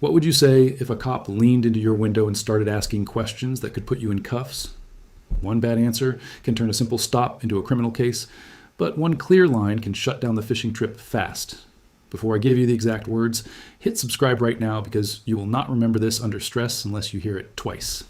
What would you say if a cop leaned into your window and started asking questions that could put you in cuffs? One bad answer can turn a simple stop into a criminal case, but one clear line can shut down the fishing trip fast. Before I give you the exact words, hit subscribe right now because you will not remember this under stress unless you hear it twice.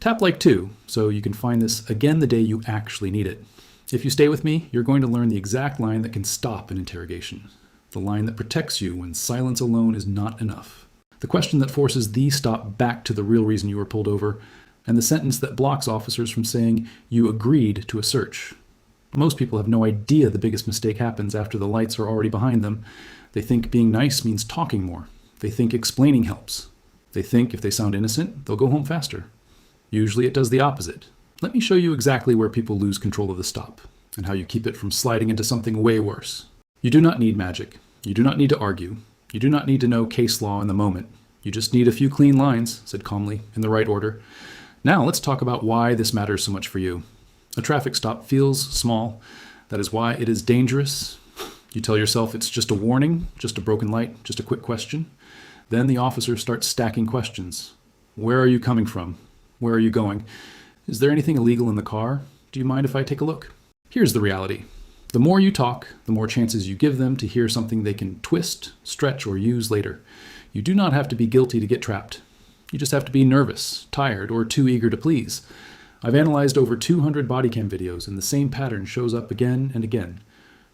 Tap like 2 so you can find this again the day you actually need it. If you stay with me, you're going to learn the exact line that can stop an interrogation. The line that protects you when silence alone is not enough. The question that forces the stop back to the real reason you were pulled over, and the sentence that blocks officers from saying you agreed to a search. Most people have no idea the biggest mistake happens after the lights are already behind them. They think being nice means talking more. They think explaining helps. They think if they sound innocent, they'll go home faster. Usually it does the opposite. Let me show you exactly where people lose control of the stop, and how you keep it from sliding into something way worse. You do not need magic. You do not need to argue. You do not need to know case law in the moment. You just need a few clean lines, said calmly, in the right order. Now let's talk about why this matters so much for you. A traffic stop feels small. That is why it is dangerous. You tell yourself it's just a warning, just a broken light, just a quick question. Then the officer starts stacking questions. Where are you coming from? Where are you going? Is there anything illegal in the car? Do you mind if I take a look? Here's the reality. The more you talk, the more chances you give them to hear something they can twist, stretch, or use later. You do not have to be guilty to get trapped. You just have to be nervous, tired, or too eager to please. I've analyzed over 200 body cam videos, and the same pattern shows up again and again.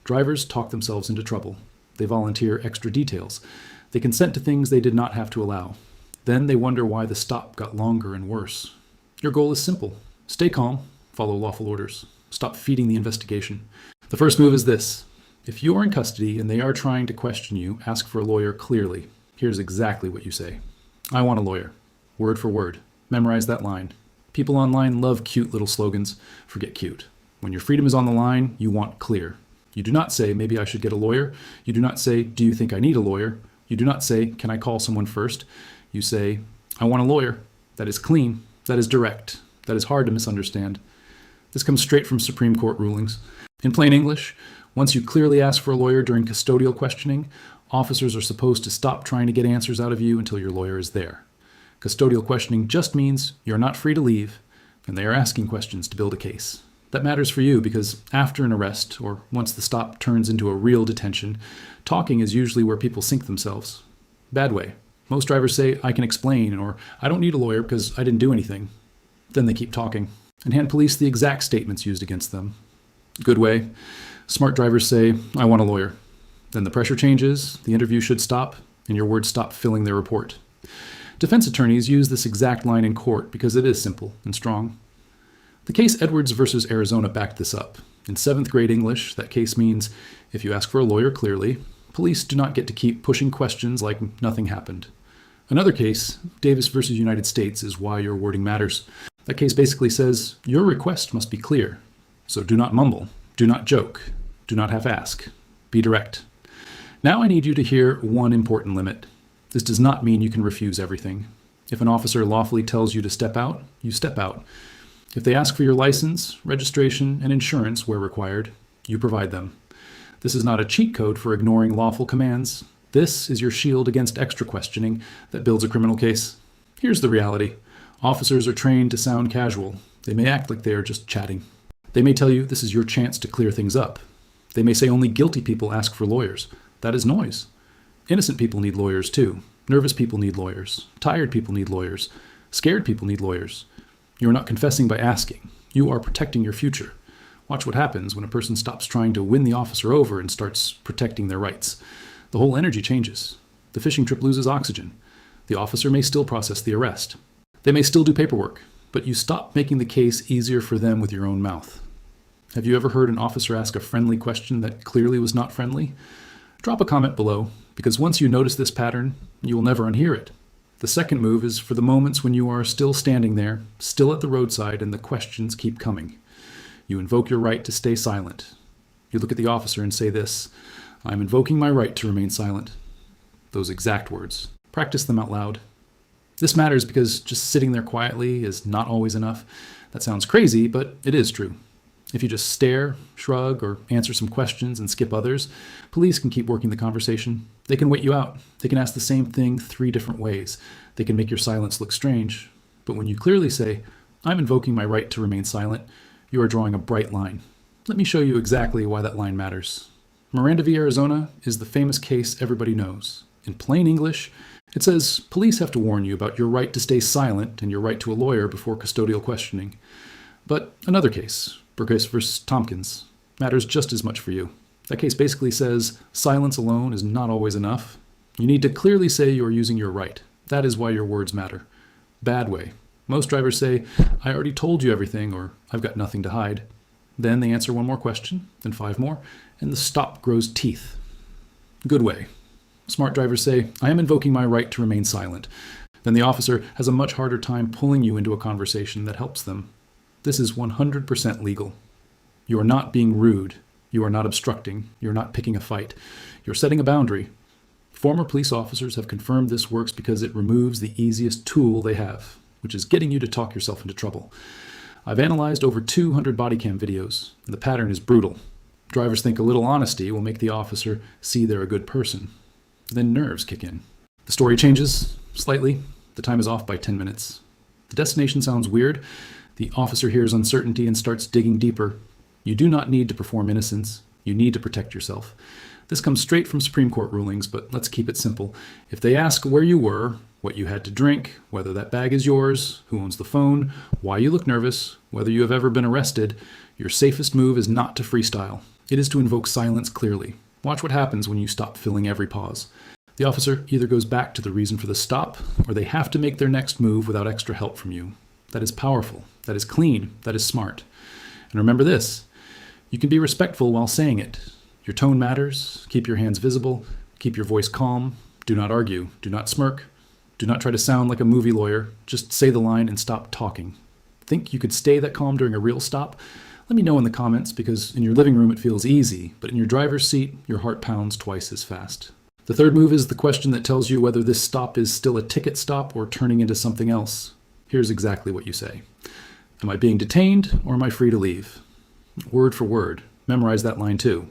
Drivers talk themselves into trouble. They volunteer extra details. They consent to things they did not have to allow. Then they wonder why the stop got longer and worse. Your goal is simple. Stay calm, follow lawful orders. Stop feeding the investigation. The first move is this. If you are in custody and they are trying to question you, ask for a lawyer clearly. Here's exactly what you say. I want a lawyer. Word for word. Memorize that line. People online love cute little slogans. Forget cute. When your freedom is on the line, you want clear. You do not say, maybe I should get a lawyer. You do not say, do you think I need a lawyer? You do not say, can I call someone first? You say, I want a lawyer. That is clean. That is direct. That is hard to misunderstand. This comes straight from Supreme Court rulings. In plain English, once you clearly ask for a lawyer during custodial questioning, officers are supposed to stop trying to get answers out of you until your lawyer is there. Custodial questioning just means you're not free to leave, and they are asking questions to build a case. That matters for you because after an arrest, or once the stop turns into a real detention, talking is usually where people sink themselves. Bad way. Most drivers say, I can explain, or I don't need a lawyer because I didn't do anything. Then they keep talking and hand police the exact statements used against them. Good way. Smart drivers say, I want a lawyer. Then the pressure changes, the interview should stop, and your words stop filling their report. Defense attorneys use this exact line in court because it is simple and strong. The case Edwards versus Arizona backed this up. In 7th grade English, that case means if you ask for a lawyer clearly, police do not get to keep pushing questions like nothing happened. Another case, Davis versus United States, is why your wording matters. That case basically says your request must be clear. So do not mumble, do not joke, do not half-ask. Be direct. Now I need you to hear one important limit. This does not mean you can refuse everything. If an officer lawfully tells you to step out, you step out. If they ask for your license, registration, and insurance where required, you provide them. This is not a cheat code for ignoring lawful commands. This is your shield against extra questioning that builds a criminal case. Here's the reality. Officers are trained to sound casual. They may act like they are just chatting. They may tell you this is your chance to clear things up. They may say only guilty people ask for lawyers. That is noise. Innocent people need lawyers too. Nervous people need lawyers. Tired people need lawyers. Scared people need lawyers. You are not confessing by asking. You are protecting your future. Watch what happens when a person stops trying to win the officer over and starts protecting their rights. The whole energy changes. The fishing trip loses oxygen. The officer may still process the arrest. They may still do paperwork, but you stop making the case easier for them with your own mouth. Have you ever heard an officer ask a friendly question that clearly was not friendly? Drop a comment below, because once you notice this pattern, you will never unhear it. The second move is for the moments when you are still standing there, still at the roadside, and the questions keep coming. You invoke your right to stay silent. You look at the officer and say this, I am invoking my right to remain silent. Those exact words. Practice them out loud. This matters because just sitting there quietly is not always enough. That sounds crazy, but it is true. If you just stare, shrug, or answer some questions and skip others, police can keep working the conversation. They can wait you out. They can ask the same thing 3 different ways. They can make your silence look strange. But when you clearly say, "I'm invoking my right to remain silent," you are drawing a bright line. Let me show you exactly why that line matters. Miranda v. Arizona is the famous case everybody knows. In plain English, it says police have to warn you about your right to stay silent and your right to a lawyer before custodial questioning. But another case, Burgess v. Tompkins, matters just as much for you. That case basically says silence alone is not always enough. You need to clearly say you are using your right. That is why your words matter. Bad way. Most drivers say, "I already told you everything," or "I've got nothing to hide." Then they answer 1 more question, then 5 more, and the stop grows teeth. Good way. Smart drivers say, "I am invoking my right to remain silent." Then the officer has a much harder time pulling you into a conversation that helps them. This is 100% legal. You are not being rude. You are not obstructing. You are not picking a fight. You're setting a boundary. Former police officers have confirmed this works because it removes the easiest tool they have, which is getting you to talk yourself into trouble. I've analyzed over 200 body cam videos, and the pattern is brutal. Drivers think a little honesty will make the officer see they're a good person. Then nerves kick in. The story changes slightly. The time is off by 10 minutes. The destination sounds weird. The officer hears uncertainty and starts digging deeper. You do not need to perform innocence. You need to protect yourself. This comes straight from Supreme Court rulings, but let's keep it simple. If they ask where you were, what you had to drink, whether that bag is yours, who owns the phone, why you look nervous, whether you have ever been arrested, your safest move is not to freestyle. It is to invoke silence clearly. Watch what happens when you stop filling every pause. The officer either goes back to the reason for the stop, or they have to make their next move without extra help from you. That is powerful. That is clean. That is smart. And remember this, you can be respectful while saying it. Your tone matters. Keep your hands visible. Keep your voice calm. Do not argue. Do not smirk. Do not try to sound like a movie lawyer. Just say the line and stop talking. Think you could stay that calm during a real stop? Let me know in the comments, because in your living room it feels easy, but in your driver's seat, your heart pounds twice as fast. The third move is the question that tells you whether this stop is still a ticket stop or turning into something else. Here's exactly what you say. Am I being detained, or am I free to leave? Word for word. Memorize that line too.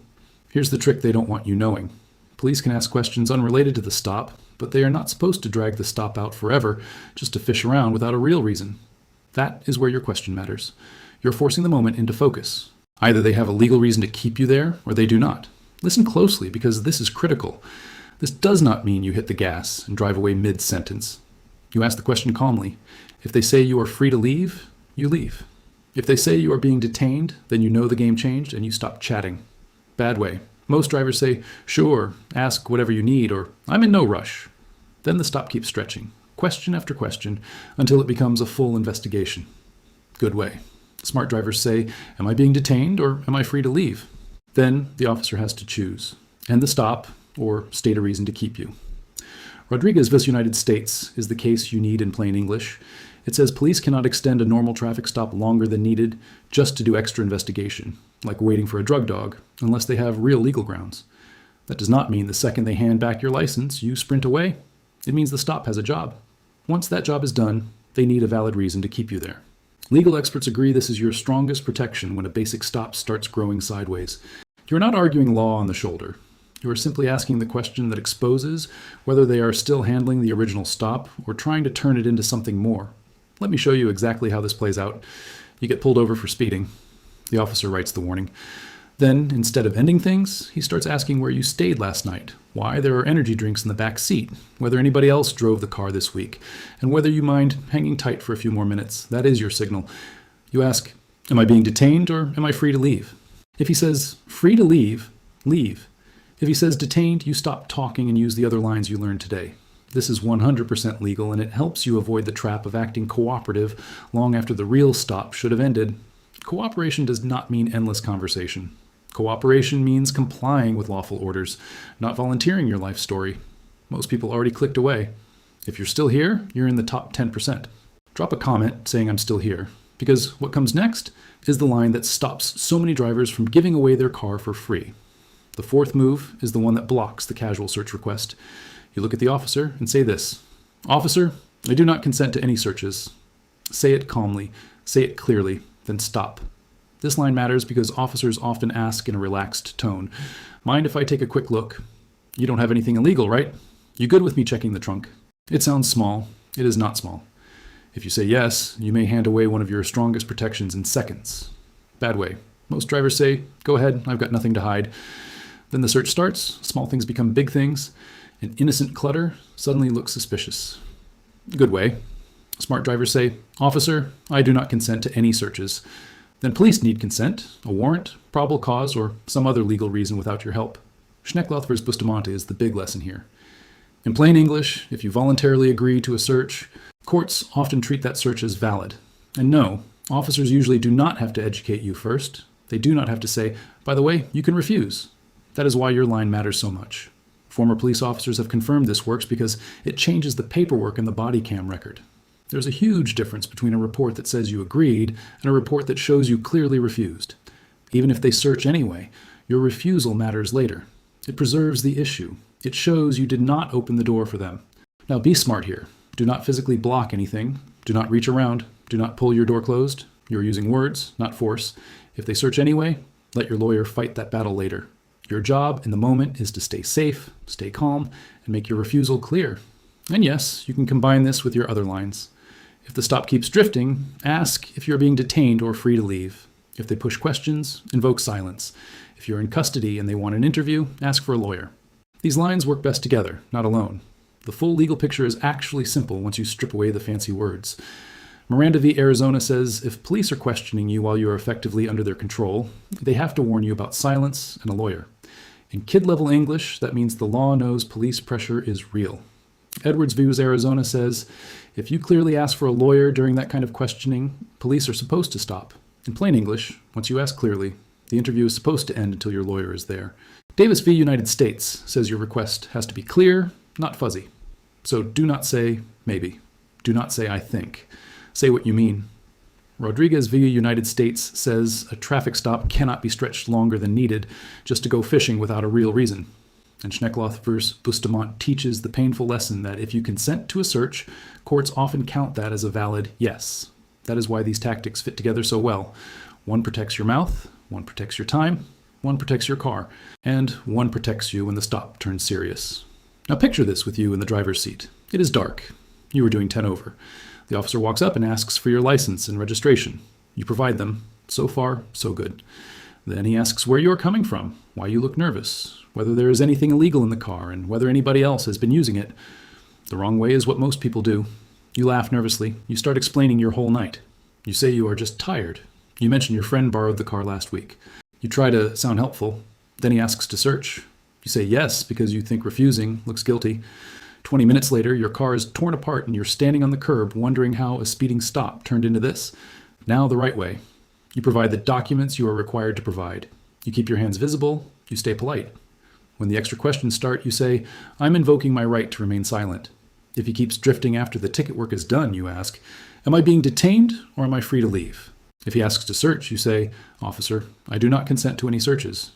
Here's the trick they don't want you knowing. Police can ask questions unrelated to the stop, but they are not supposed to drag the stop out forever just to fish around without a real reason. That is where your question matters. You're forcing the moment into focus. Either they have a legal reason to keep you there, or they do not. Listen closely, because this is critical. This does not mean you hit the gas and drive away mid-sentence. You ask the question calmly. If they say you are free to leave, you leave. If they say you are being detained, then you know the game changed and you stop chatting. Bad way. Most drivers say, "Sure, ask whatever you need," or "I'm in no rush." Then the stop keeps stretching, question after question, until it becomes a full investigation. Good way. Smart drivers say, "Am I being detained, or am I free to leave?" Then the officer has to choose. End the stop, or state a reason to keep you. Rodriguez v. United States is the case you need in plain English. It says police cannot extend a normal traffic stop longer than needed just to do extra investigation, like waiting for a drug dog, unless they have real legal grounds. That does not mean the second they hand back your license, you sprint away. It means the stop has a job. Once that job is done, they need a valid reason to keep you there. Legal experts agree this is your strongest protection when a basic stop starts growing sideways. You are not arguing law on the shoulder. You are simply asking the question that exposes whether they are still handling the original stop or trying to turn it into something more. Let me show you exactly how this plays out. You get pulled over for speeding. The officer writes the warning. Then, instead of ending things, he starts asking where you stayed last night, why there are energy drinks in the back seat, whether anybody else drove the car this week, and whether you mind hanging tight for a few more minutes. That is your signal. You ask, "Am I being detained, or am I free to leave?" If he says, "Free to leave," leave. If he says detained, you stop talking and use the other lines you learned today. This is 100% legal, and it helps you avoid the trap of acting cooperative long after the real stop should have ended. Cooperation does not mean endless conversation. Cooperation means complying with lawful orders, not volunteering your life story. Most people already clicked away. If you're still here, you're in the top 10%. Drop a comment saying "I'm still here," because what comes next is the line that stops so many drivers from giving away their car for free. The fourth move is the one that blocks the casual search request. You look at the officer and say this: "Officer, I do not consent to any searches." Say it calmly, say it clearly, then stop. This line matters because officers often ask in a relaxed tone, "Mind if I take a quick look? You don't have anything illegal, right? You good with me checking the trunk?" It sounds small. It is not small. If you say yes, you may hand away one of your strongest protections in seconds. Bad way. Most drivers say, "Go ahead, I've got nothing to hide." Then the search starts, small things become big things, and innocent clutter suddenly looks suspicious. Good way. Smart drivers say, "Officer, I do not consent to any searches." Then police need consent, a warrant, probable cause, or some other legal reason without your help. Schneckloth vs. Bustamante is the big lesson here. In plain English, if you voluntarily agree to a search, courts often treat that search as valid. And no, officers usually do not have to educate you first. They do not have to say, "By the way, you can refuse." That is why your line matters so much. Former police officers have confirmed this works because it changes the paperwork in the body cam record. There's a huge difference between a report that says you agreed and a report that shows you clearly refused. Even if they search anyway, your refusal matters later. It preserves the issue. It shows you did not open the door for them. Now be smart here. Do not physically block anything. Do not reach around. Do not pull your door closed. You're using words, not force. If they search anyway, let your lawyer fight that battle later. Your job in the moment is to stay safe, stay calm, and make your refusal clear. And yes, you can combine this with your other lines. If the stop keeps drifting, ask if you're being detained or free to leave. If they push questions, invoke silence. If you're in custody and they want an interview, ask for a lawyer. These lines work best together, not alone. The full legal picture is actually simple once you strip away the fancy words. Miranda v. Arizona says if police are questioning you while you are effectively under their control, they have to warn you about silence and a lawyer. In kid-level English, that means the law knows police pressure is real. Edwards v. Arizona says if you clearly ask for a lawyer during that kind of questioning, police are supposed to stop. In plain English, once you ask clearly, the interview is supposed to end until your lawyer is there. Davis v. United States says your request has to be clear, not fuzzy. So do not say maybe. Do not say I think. Say what you mean. Rodriguez v. United States says a traffic stop cannot be stretched longer than needed just to go fishing without a real reason. And Schneckloth v. Bustamante teaches the painful lesson that if you consent to a search, courts often count that as a valid yes. That is why these tactics fit together so well. One protects your mouth, one protects your time, one protects your car, and one protects you when the stop turns serious. Now picture this with you in the driver's seat. It is dark. You are doing 10 over. The officer walks up and asks for your license and registration. You provide them. So far, so good. Then he asks where you are coming from, why you look nervous, whether there is anything illegal in the car, and whether anybody else has been using it. The wrong way is what most people do. You laugh nervously. You start explaining your whole night. You say you are just tired. You mention your friend borrowed the car last week. You try to sound helpful. Then he asks to search. You say yes because you think refusing looks guilty. 20 minutes later, your car is torn apart and you're standing on the curb wondering how a speeding stop turned into this. Now the right way. You provide the documents you are required to provide. You keep your hands visible. You stay polite. When the extra questions start, you say, "I'm invoking my right to remain silent." If he keeps drifting after the ticket work is done, you ask, "Am I being detained or am I free to leave?" If he asks to search, you say, "Officer, I do not consent to any searches."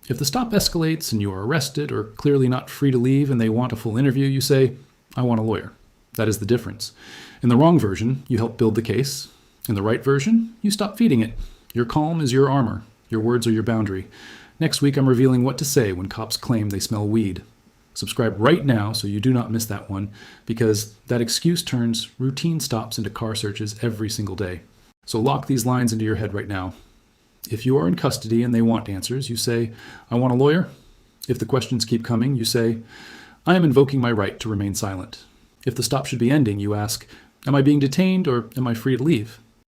If the stop escalates and you are arrested or clearly not free to leave and they want a full interview, you say, "I want a lawyer." That is the difference. In the wrong version, you help build the case. In the right version, you stop feeding it. Your calm is your armor. Your words are your boundary. Next week, I'm revealing what to say when cops claim they smell weed. Subscribe right now so you do not miss that one, because that excuse turns routine stops into car searches every single day. So lock these lines into your head right now. If you are in custody and they want answers, you say, "I want a lawyer." If the questions keep coming, you say, "I am invoking my right to remain silent." If the stop should be ending, you ask, "Am I being detained or am I free to leave?"